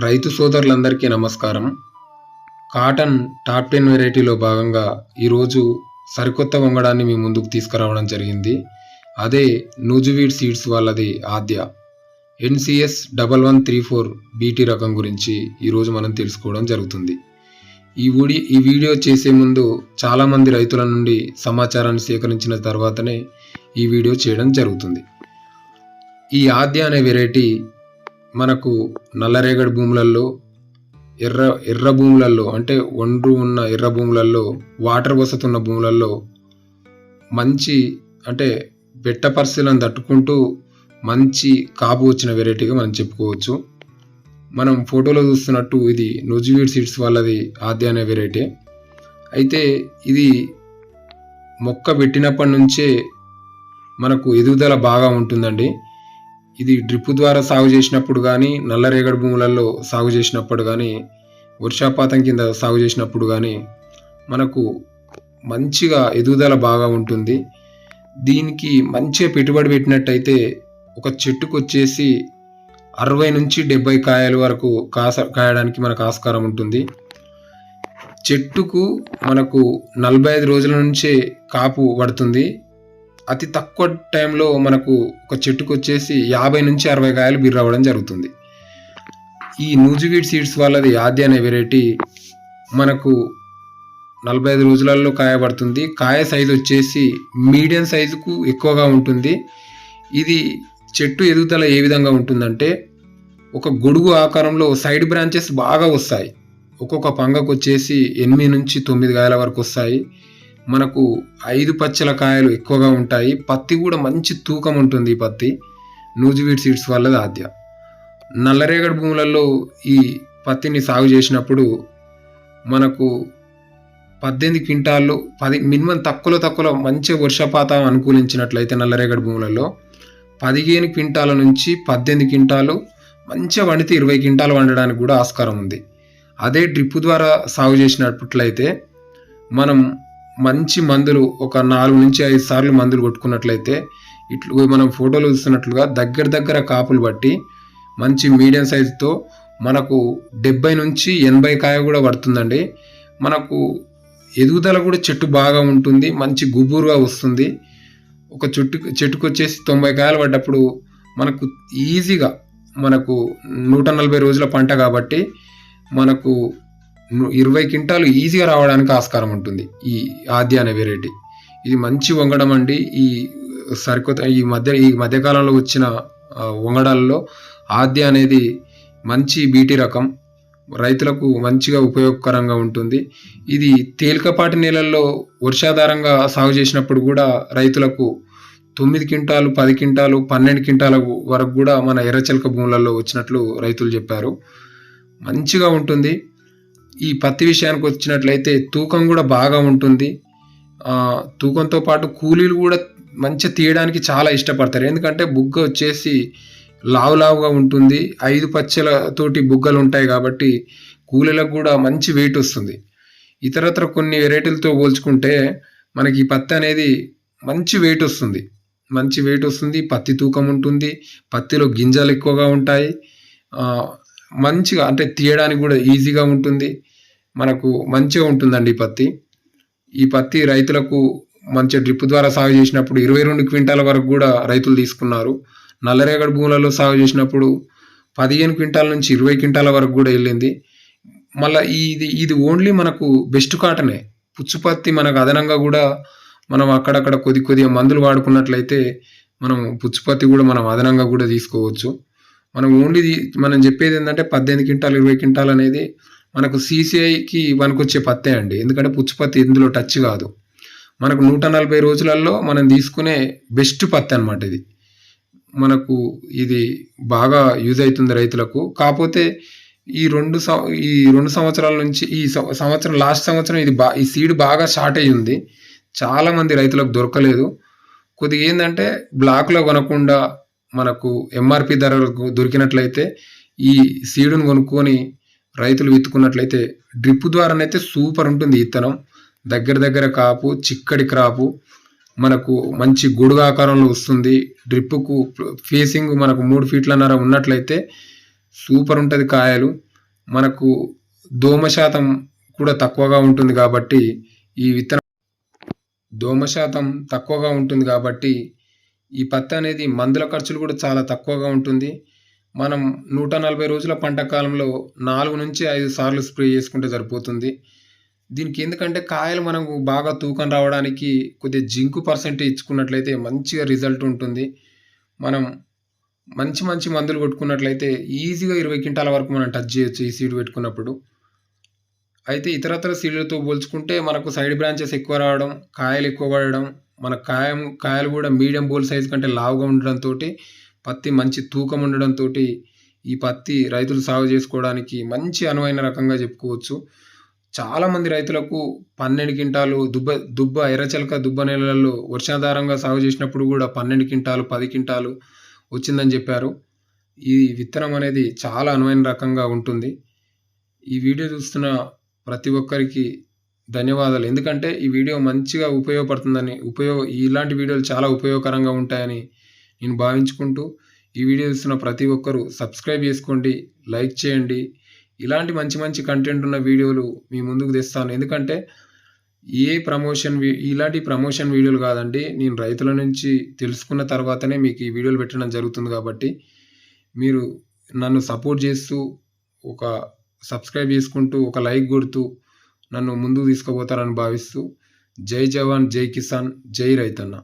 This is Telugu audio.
రైతు సోదరులందరికీ నమస్కారం. కాటన్ టాప్ 10 వెరైటీలో భాగంగా ఈరోజు సరికొత్త వంగడాన్ని మీ ముందుకు తీసుకురావడం జరిగింది. అదే నూజివీడ్ సీడ్స్ వాళ్ళది ఆద్య NCS 1134 BT రకం గురించి ఈరోజు మనం తెలుసుకోవడం జరుగుతుంది. ఈ వీడియో చేసే ముందు చాలామంది రైతుల నుండి సమాచారాన్ని సేకరించిన తర్వాతనే ఈ వీడియో చేయడం జరుగుతుంది. ఈ ఆద్య అనే వెరైటీ మనకు నల్లరేగడి భూములలో ఎర్ర భూములలో అంటే ఒండ్రు ఉన్న ఎర్ర భూములలో వాటర్ వసతున్న భూములలో మంచి అంటే బెట్ట పరిస్థితులను తట్టుకుంటూ మంచి కాపు వచ్చిన వెరైటీగా మనం చెప్పుకోవచ్చు. మనం ఫోటోలో చూస్తున్నట్టు ఇది నూజివీడ్ సీడ్స్ వాళ్ళది ఆద్య అనే వెరైటీ. అయితే ఇది మొక్క పెట్టినప్పటి నుంచే మనకు ఎదుగుదల బాగా ఉంటుందండి. ఇది డ్రిప్ ద్వారా సాగు చేసినప్పుడు కానీ, నల్లరేగడి భూములలో సాగు చేసినప్పుడు కానీ, వర్షాపాతం కింద సాగు చేసినప్పుడు కానీ మనకు మంచిగా ఎదుగుదల బాగా ఉంటుంది. దీనికి మంచిగా పెట్టుబడి పెట్టినట్టయితే ఒక చెట్టుకు వచ్చేసి 60 నుంచి 70 కాయల వరకు కాయడానికి మనకు ఆస్కారం ఉంటుంది. చెట్టుకు మనకు 45 రోజుల నుంచే కాపు పడుతుంది. అతి తక్కువ టైంలో మనకు ఒక చెట్టుకు వచ్చేసి 50 నుంచి 60 కాయలు బిర్రవ్వడం జరుగుతుంది. ఈ నూజివీడ్ సీడ్స్ వాళ్ళది ఆద్య అనే వెరైటీ మనకు 45 రోజులలో కాయ పడుతుంది. కాయ సైజు వచ్చేసి మీడియం సైజుకు ఎక్కువగా ఉంటుంది. ఇది చెట్టు ఎదుగుదల ఏ విధంగా ఉంటుందంటే ఒక గొడుగు ఆకారంలో సైడ్ బ్రాంచెస్ బాగా వస్తాయి. ఒక్కొక్క పంగకు వచ్చేసి 8 నుంచి 9 కాయల వరకు వస్తాయి. మనకు 5 పచ్చల కాయలు ఎక్కువగా ఉంటాయి. పత్తి కూడా మంచి తూకం ఉంటుంది. ఈ పత్తి నూజివీడ్ సీడ్స్ వాళ్ళది ఆద్య. నల్లరేగడి భూములలో ఈ పత్తిని సాగు చేసినప్పుడు మనకు 18 క్వింటాళ్ళు మినిమం తక్కువలో మంచి వర్షపాతం అనుకూలించినట్లయితే నల్లరేగడి భూములలో 15 క్వింటాల నుంచి 18 క్వింటాలు మంచిగా వండితే 20 క్వింటాలు వండడానికి కూడా ఆస్కారం ఉంది. అదే డ్రిప్ ద్వారా సాగు చేసినట్లయితే మనం మంచి మందులు ఒక 4 నుంచి 5 సార్లు మందులు కొట్టుకున్నట్లయితే ఇట్లు మనం ఫోటోలు చూస్తున్నట్లుగా దగ్గర కాపులు బట్టి మంచి మీడియం సైజుతో మనకు 70 నుంచి 80 కాయ కూడా పడుతుందండి. మనకు ఎదుగుదల కూడా చెట్టు బాగా ఉంటుంది. మంచి గుబురుగా వస్తుంది. ఒక చెట్టుకు వచ్చేసి 90 కాయలు పడ్డప్పుడు మనకు ఈజీగా మనకు 140 రోజుల పంట కాబట్టి మనకు 20 క్వింటాలు ఈజీగా రావడానికి ఆస్కారం ఉంటుంది. ఈ ఆద్య అనే వెరైటీ ఇది మంచి వంగడం అండి. ఈ సరికొత్త ఈ మధ్యకాలంలో వచ్చిన వంగడాలలో ఆద్య అనేది మంచి బీటీ రకం, రైతులకు మంచిగా ఉపయోగకరంగా ఉంటుంది. ఇది తేలికపాటి నేలల్లో వర్షాధారంగా సాగు చేసినప్పుడు కూడా రైతులకు 9 క్వింటాలు 10 క్వింటాలు 12 క్వింటాల వరకు కూడా మన ఎర్రచిలక భూములలో వచ్చినట్లు రైతులు చెప్పారు. మంచిగా ఉంటుంది. ఈ పత్తి విషయానికి వచ్చినట్లయితే తూకం కూడా బాగా ఉంటుంది. తూకంతో పాటు కూలీలు కూడా మంచిగా తీయడానికి చాలా ఇష్టపడతారు. ఎందుకంటే బుగ్గ వచ్చేసి లావుగా ఉంటుంది. 5 పచ్చలతోటి బుగ్గలు ఉంటాయి కాబట్టి కూలీలకు కూడా మంచి వెయిట్ వస్తుంది. ఇతరత్ర కొన్ని వెరైటీలతో పోల్చుకుంటే మనకి ఈ పత్తి అనేది మంచి వెయిట్ వస్తుంది. పత్తి తూకం ఉంటుంది. పత్తిలో గింజలు ఎక్కువగా ఉంటాయి. మంచిగా అంటే తీయడానికి కూడా ఈజీగా ఉంటుంది. మనకు మంచిగా ఉంటుందండి ఈ పత్తి రైతులకు మంచిగా డ్రిప్ ద్వారా సాగు చేసినప్పుడు 22 క్వింటాల వరకు కూడా రైతులు తీసుకున్నారు. నల్లరేగడి భూములలో సాగు చేసినప్పుడు 15 క్వింటాల నుంచి 20 క్వింటాల వరకు కూడా వెళ్ళింది. మళ్ళీ ఇది ఓన్లీ మనకు బెస్ట్ కాటనే. పుచ్చుపత్తి మనకు అదనంగా కూడా మనం అక్కడక్కడ కొద్దిగా మందులు వాడుకున్నట్లయితే మనం పుచ్చుపత్తి కూడా మనం అదనంగా కూడా తీసుకోవచ్చు. మనం చెప్పేది ఏంటంటే 18 క్వింటాలు 20 క్వింటాలు అనేది మనకు CCIకి పనికొచ్చే పత్తే అండి. ఎందుకంటే పుచ్చుపత్తి ఇందులో టచ్ కాదు. మనకు 140 రోజులలో మనం తీసుకునే బెస్ట్ పత్తి అనమాట. ఇది బాగా యూజ్ అవుతుంది రైతులకు. కాకపోతే ఈ రెండు సంవత్సరాల నుంచి లాస్ట్ సంవత్సరం ఈ సీడ్ బాగా షార్టేజ్ ఉంది. చాలా మంది రైతులకు దొరకలేదు. కొద్దిగా ఏంటంటే బ్లాక్లో కొనకుండా మనకు MRP ధరలకు దొరికినట్లయితే ఈ సీడును కొనుక్కొని రైతులు విత్తుకున్నట్లయితే డ్రిప్ ద్వారానైతే సూపర్ ఉంటుంది. ఇత్తనం దగ్గర కాపు, చిక్కడి క్రాపు, మనకు మంచి గొడుగు ఆకారంలో వస్తుంది. డ్రిప్కు ఫేసింగ్ మనకు 3 ఫీట్లన్నర ఉన్నట్లయితే సూపర్ ఉంటుంది కాయలు. మనకు దోమ శాతం కూడా తక్కువగా ఉంటుంది కాబట్టి ఈ విత్తనం దోమ శాతం తక్కువగా ఉంటుంది కాబట్టి ఈ పత్తి అనేది మందుల ఖర్చులు కూడా చాలా తక్కువగా ఉంటుంది. మనం 140 రోజుల పంట కాలంలో 4-5 సార్లు స్ప్రే చేసుకుంటే సరిపోతుంది. దీనికి ఎందుకంటే కాయలు మనకు బాగా తూకం రావడానికి కొద్దిగా జింకు పర్సెంటేజ్ ఇచ్చుకున్నట్లయితే మంచిగా రిజల్ట్ ఉంటుంది. మనం మంచి మంచి మందులు కొట్టుకున్నట్లయితే ఈజీగా 20 క్వింటాల వరకు మనం టచ్ చేయొచ్చు ఈ సీడ్ పెట్టుకున్నప్పుడు. అయితే ఇతరత్ర సీడ్లతో పోల్చుకుంటే మనకు సైడ్ బ్రాంచెస్ ఎక్కువ రావడం, కాయలు ఎక్కువ పడడం, మన కాయలు కూడా మీడియం బోల్ సైజ్ కంటే లావుగా ఉండడంతో పత్తి మంచి తూకం ఉండడంతో ఈ పత్తి రైతులు సాగు చేసుకోవడానికి మంచి అనువైన రకంగా చెప్పుకోవచ్చు. చాలామంది రైతులకు 12 క్వింటాలు దుబ్బ ఎర్రచలక దుబ్బ నేలల్లో వర్షాధారంగా సాగు చేసినప్పుడు కూడా 12 క్వింటాలు 10 క్వింటాలు వచ్చిందని చెప్పారు. ఈ విత్తనం అనేది చాలా అనువైన రకంగా ఉంటుంది. ఈ వీడియో చూస్తున్న ప్రతి ఒక్కరికి ధన్యవాదాలు. ఎందుకంటే ఈ వీడియో మంచిగా ఉపయోగపడుతుందని ఇలాంటి వీడియోలు చాలా ఉపయోగకరంగా ఉంటాయని నేను భావించుకుంటూ ఈ వీడియో చూస్తున్న ప్రతి ఒక్కరూ సబ్స్క్రైబ్ చేసుకోండి, లైక్ చేయండి. ఇలాంటి మంచి మంచి కంటెంట్ ఉన్న వీడియోలు మీ ముందుకు తెస్తాను. ఎందుకంటే ఇలాంటి ప్రమోషన్ వీడియోలు కాదండి, నేను రైతుల నుంచి తెలుసుకున్న తర్వాతనే మీకు ఈ వీడియోలు పెట్టడం జరుగుతుంది. కాబట్టి మీరు నన్ను సపోర్ట్ చేస్తూ ఒక సబ్స్క్రైబ్ చేసుకుంటూ ఒక లైక్ కొడుతూ నన్ను ముందుకు తీసుకుపోతారని భావిస్తూ జై జవాన్, జై కిసాన్, జై రైతన్న.